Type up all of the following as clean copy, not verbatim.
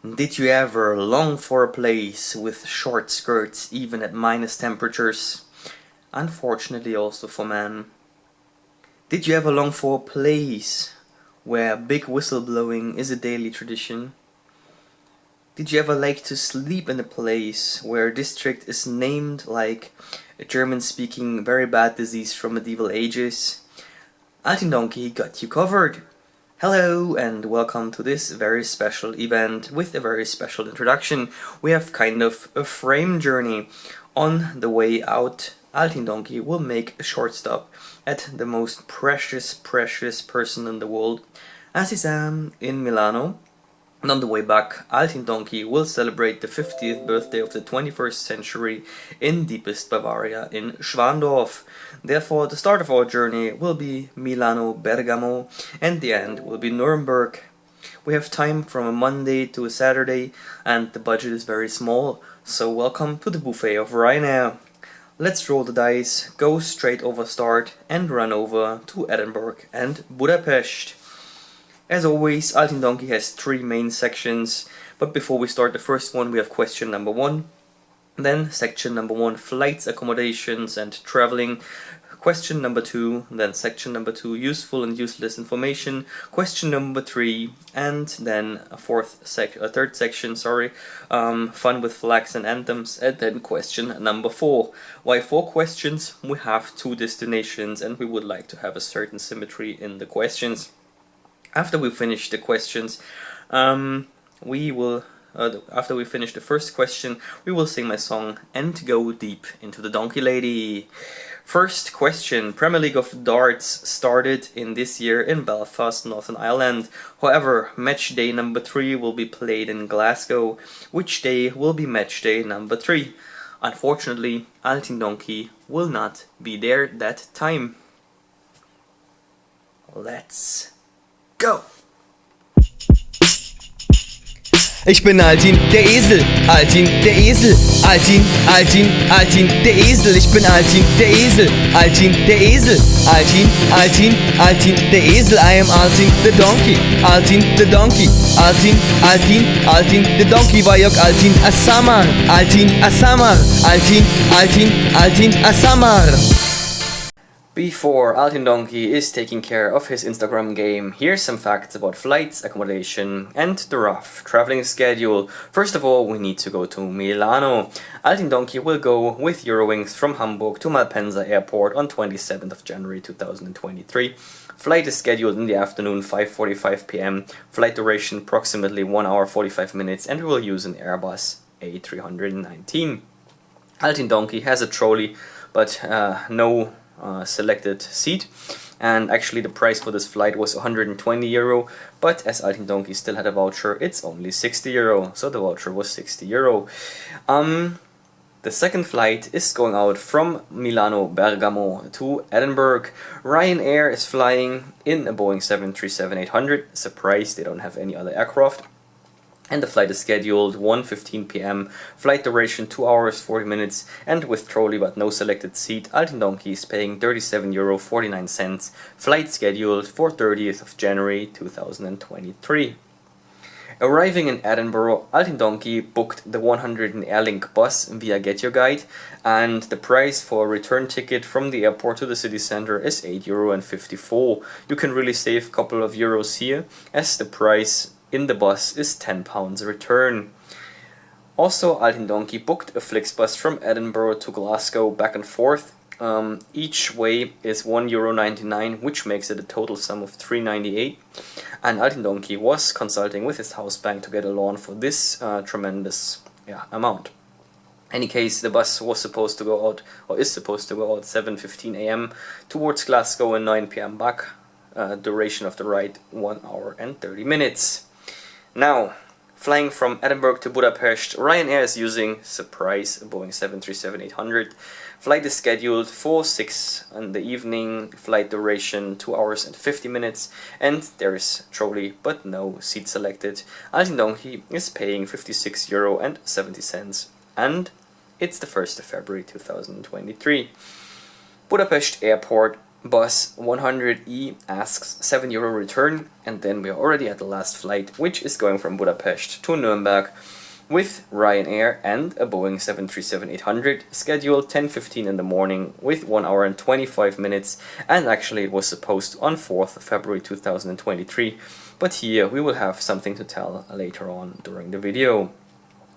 Did you ever long for a place with short skirts even at minus temperatures? Unfortunately also for men. Did you ever long for a place where big whistle blowing is a daily tradition? Did you ever like to sleep in a place where a district is named like a German-speaking very bad disease from medieval ages? Altin Donkey got you covered! Hello and welcome to this very special event with a very special introduction. We have kind of a frame journey. On the way out, Altin Donkey will make a short stop at the most precious person in the world, as is in Milano. And on the way back, Altin Donkey will celebrate the 50th birthday of the 21st century in deepest Bavaria in Schwandorf. Therefore, the start of our journey will be Milano-Bergamo and the end will be Nuremberg. We have time from a Monday to a Saturday and the budget is very small, so welcome to the buffet of Ryanair. Let's roll the dice, go straight over start and run over to Edinburgh and Budapest. As always, Altin Donkey has three main sections, but before we start the first one we have question number 1, then section number 1, flights, accommodations and traveling, question number 2, then section number 2, useful and useless information, question number 3, and then a third section, fun with flags and anthems, and then question number 4. Why 4 questions? We have 2 destinations and we would like to have a certain symmetry in the questions. After we finish the questions, after we finish the first question, we will sing my song and go deep into the Donkey Lady. First question: Premier League of Darts started in this year in Belfast, Northern Ireland. However, match day number 3 will be played in Glasgow. Which day will be match day number 3? Unfortunately, Altin Donkey will not be there that time. Let's go! Ich bin Altin, der Esel, Altin, der Esel, Altin, Altin, Altin, der Esel. Ich bin Altin, der Esel, Altin, der Esel, Altin, Altin, Altin, der Esel. I am Altin, the donkey, Altin, the donkey, Altin, Altin, Altin, the donkey. Vajok Altin, Asamar, Altin, Asamar, Altin, Altin, Altin, Asamar. Before Altin Donkey is taking care of his Instagram game, here's some facts about flights, accommodation and the rough traveling schedule. First of all, we need to go to Milano. Altin Donkey will go with Eurowings from Hamburg to Malpensa Airport on 27th of January 2023. Flight is scheduled in the afternoon, 5:45 p.m. Flight duration approximately 1 hour 45 minutes and we will use an Airbus A319. Altin Donkey has a trolley but no selected seat, and actually the price for this flight was 120 euro, but as Altin Donkey still had a voucher, it's only 60 euro, so the voucher was 60 euro. The second flight is going out from Milano-Bergamo to Edinburgh. Ryanair is flying in a Boeing 737-800. Surprise, they don't have any other aircraft. And the flight is scheduled 1:15 p.m. Flight duration 2 hours 40 minutes, and with trolley but no selected seat, Altin Donkey is paying €37.49. Flight scheduled for 30th of January 2023. Arriving in Edinburgh, Altin Donkey booked the 100 Airlink bus via Get Your Guide, and the price for a return ticket from the airport to the city centre is €8.54. You can really save a couple of euros here, as the price in the bus is £10 a return. Also, Altin Donkey booked a Flixbus from Edinburgh to Glasgow back and forth. Each way is €1.99, which makes it a total sum of €3.98. And Altin Donkey was consulting with his house bank to get a loan for this tremendous amount. In any case, the bus was supposed to go out, or is supposed to go out 7:15 a.m. towards Glasgow and 9 p.m. back. Duration of the ride 1 hour and 30 minutes. Now, flying from Edinburgh to Budapest, Ryanair is using, surprise, a Boeing 737-800. Flight is scheduled for 6 in the evening, flight duration 2 hours and 50 minutes, and there is trolley but no seat selected. Altin Donkey is paying €56.70, and it's the 1st of February 2023. Budapest Airport Bus 100E asks €7 return, and then we are already at the last flight, which is going from Budapest to Nuremberg with Ryanair and a Boeing 737-800, scheduled 10:15 in the morning with 1 hour and 25 minutes, and actually it was supposed on 4th February 2023, but here we will have something to tell later on during the video.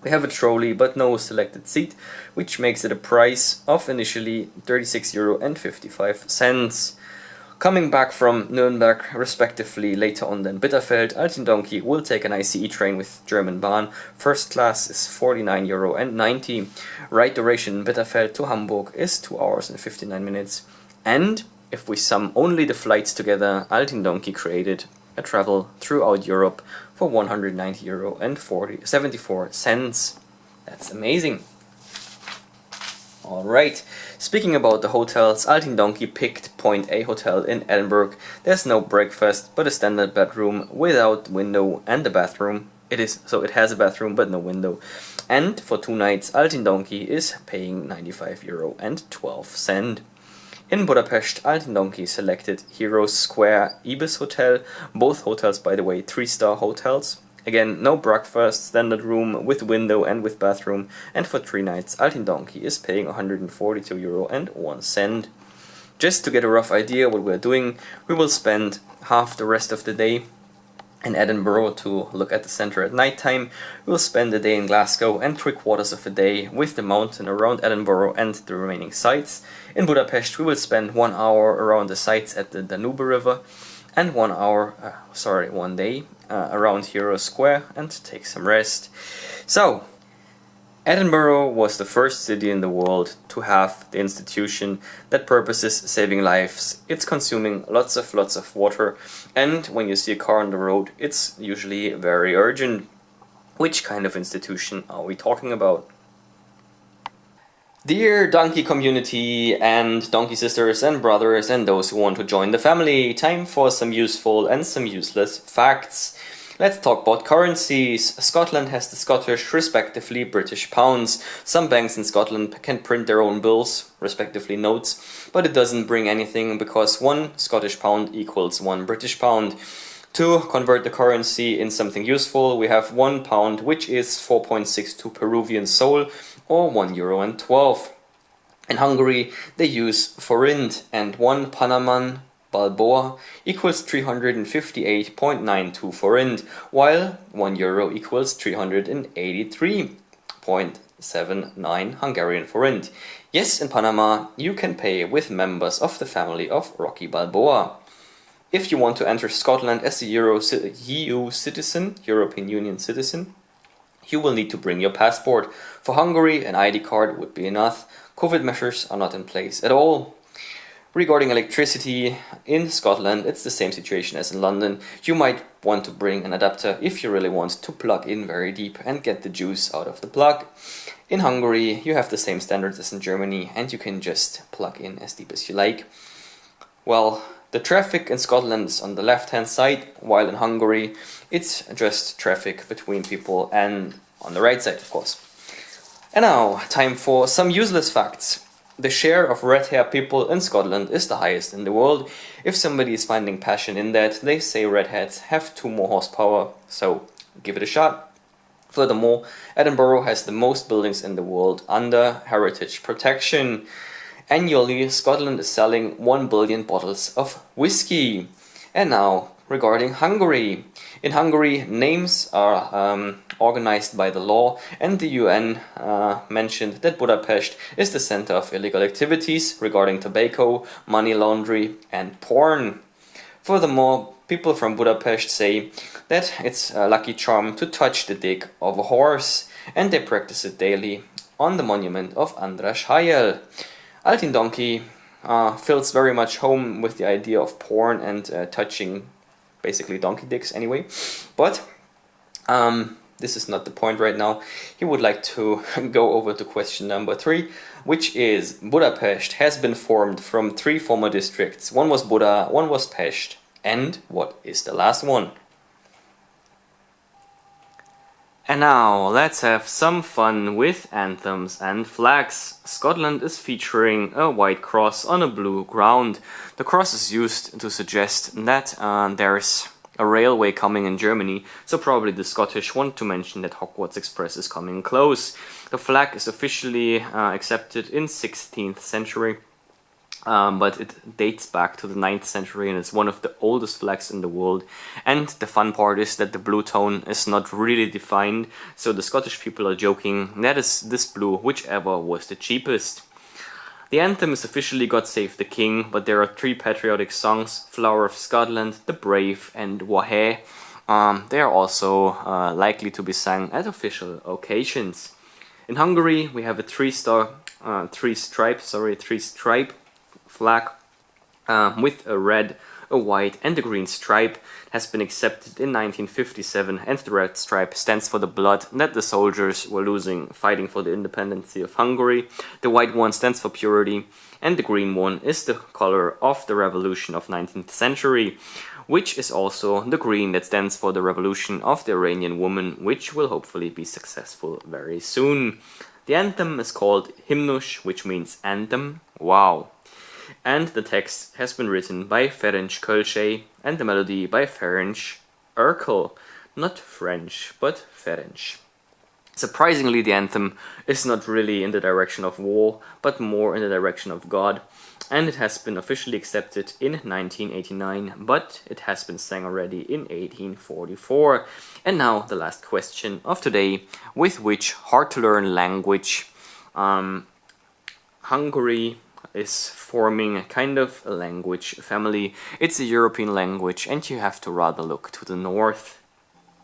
We have a trolley but no selected seat, which makes it a price of initially €36.55. Coming back from Nuremberg, respectively, later on than Bitterfeld, Altin Donkey will take an ICE train with German Bahn. First class is €49.90. Ride duration in Bitterfeld to Hamburg is 2 hours and 59 minutes. And if we sum only the flights together, Altin Donkey created a travel throughout Europe for €190.74. That's amazing. Alright, speaking about the hotels, Altin Donkey picked Point A Hotel in Edinburgh. There's no breakfast, but a standard bedroom without window and a bathroom. It has a bathroom but no window. And for 2 nights, Altin Donkey is paying €95.12. In Budapest, Altin Donkey selected Heroes Square Ibis Hotel. Both hotels, by the way, 3-star hotels. Again, no breakfast, standard room with window and with bathroom, and for 3 nights Altin Donkey is paying €142.01. Just to get a rough idea what we're doing, we will spend half the rest of the day in Edinburgh to look at the centre at night time. We'll spend a day in Glasgow and 3/4 of a day with the mountain around Edinburgh and the remaining sites. In Budapest we will spend 1 hour around the sites at the Danube River and 1 day around Hero Square and take some rest. So, Edinburgh was the first city in the world to have the institution that purposes saving lives. It's consuming lots of water, and when you see a car on the road, it's usually very urgent. Which kind of institution are we talking about? Dear donkey community and donkey sisters and brothers and those who want to join the family, time for some useful and some useless facts. Let's talk about currencies. Scotland has the Scottish, respectively British pounds. Some banks in Scotland can print their own bills, respectively notes, but it doesn't bring anything because 1 Scottish pound equals 1 British pound. To convert the currency in something useful, we have 1 pound, which is 4.62 Peruvian sol, or €1.12. In Hungary, they use forint, and 1 Panaman Balboa equals 358.92 forint, while €1 equals 383.79 Hungarian forint. Yes, in Panama, you can pay with members of the family of Rocky Balboa. If you want to enter Scotland as a EU citizen, European Union citizen, you will need to bring your passport. For Hungary, an ID card would be enough. COVID measures are not in place at all. Regarding electricity, in Scotland it's the same situation as in London. You might want to bring an adapter if you really want to plug in very deep and get the juice out of the plug. In Hungary you have the same standards as in Germany and you can just plug in as deep as you like. Well, the traffic in Scotland is on the left hand side, while in Hungary it's just traffic between people and on the right side, of course. And now, time for some useless facts. The share of red-haired people in Scotland is the highest in the world. If somebody is finding passion in that, they say redheads have 2 more horsepower, so give it a shot. Furthermore, Edinburgh has the most buildings in the world under heritage protection. Annually, Scotland is selling 1 billion bottles of whiskey. And now, regarding Hungary. In Hungary, names are organized by the law, and the UN mentioned that Budapest is the center of illegal activities regarding tobacco, money laundering and porn. Furthermore, people from Budapest say that it's a lucky charm to touch the dick of a horse, and they practice it daily on the monument of András Hayel. Altin Donkey feels very much home with the idea of porn and touching basically donkey dicks anyway, but this is not the point right now. He would like to go over to question number 3, which is Budapest has been formed from 3 former districts. One was Buda, one was Pest, and what is the last one? And now let's have some fun with anthems and flags. Scotland is featuring a white cross on a blue ground. The cross is used to suggest that there's a railway coming in Germany, so probably the Scottish want to mention that Hogwarts Express is coming close. The flag is officially accepted in 16th century. But it dates back to the 9th century and it's one of the oldest flags in the world. And the fun part is that the blue tone is not really defined, so the Scottish people are joking that is this blue, whichever was the cheapest. The anthem is officially God Save the King, but there are 3 patriotic songs: Flower of Scotland, The Brave and Muhaha. They are also likely to be sung at official occasions. In Hungary we have a three-stripe flag with a red, a white and a green stripe. It has been accepted in 1957, and the red stripe stands for the blood that the soldiers were losing fighting for the independence of Hungary. The white one stands for purity, and the green one is the color of the revolution of 19th century, which is also the green that stands for the revolution of the Iranian woman, which will hopefully be successful very soon. The anthem is called Hymnus, which means anthem. Wow. And the text has been written by Ferenc Kölcsey and the melody by Ferenc Erkel. Not French, but Ferenc. Surprisingly, the anthem is not really in the direction of war, but more in the direction of God. And it has been officially accepted in 1989, but it has been sang already in 1844. And now the last question of today: with which hard-to-learn language Hungary is forming a kind of a language family? It's a European language and you have to rather look to the north.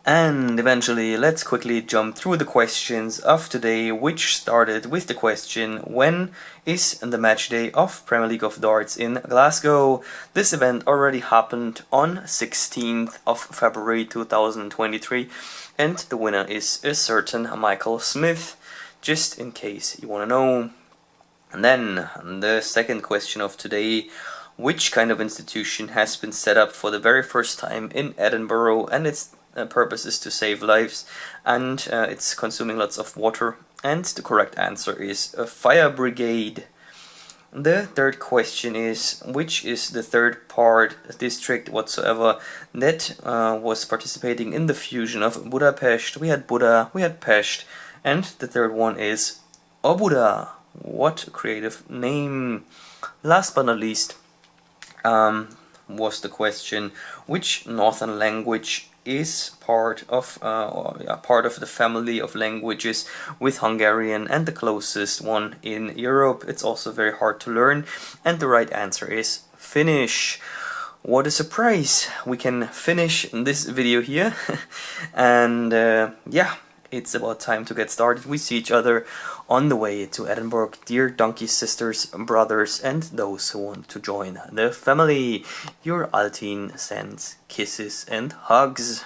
And eventually let's quickly jump through the questions of today, which started with the question: when is the match day of Premier League of Darts in Glasgow? This event already happened on 16th of February 2023 and the winner is a certain Michael Smith, just in case you want to know. And then the second question of today: which kind of institution has been set up for the very first time in Edinburgh, and its purpose is to save lives, and it's consuming lots of water? And the correct answer is a fire brigade. The third question is: which is the third part district whatsoever that was participating in the fusion of Budapest? We had Buda, we had Pest, and the third one is Obuda. What a creative name. Last but not least was the question: which northern language is part of the family of languages with Hungarian and the closest one in Europe? It's also very hard to learn, and the right answer is Finnish. What a surprise! We can finish this video here and yeah, it's about time to get started. We see each other on the way to Edinburgh, dear donkey sisters, brothers, and those who want to join the family. Your Altin sends kisses and hugs.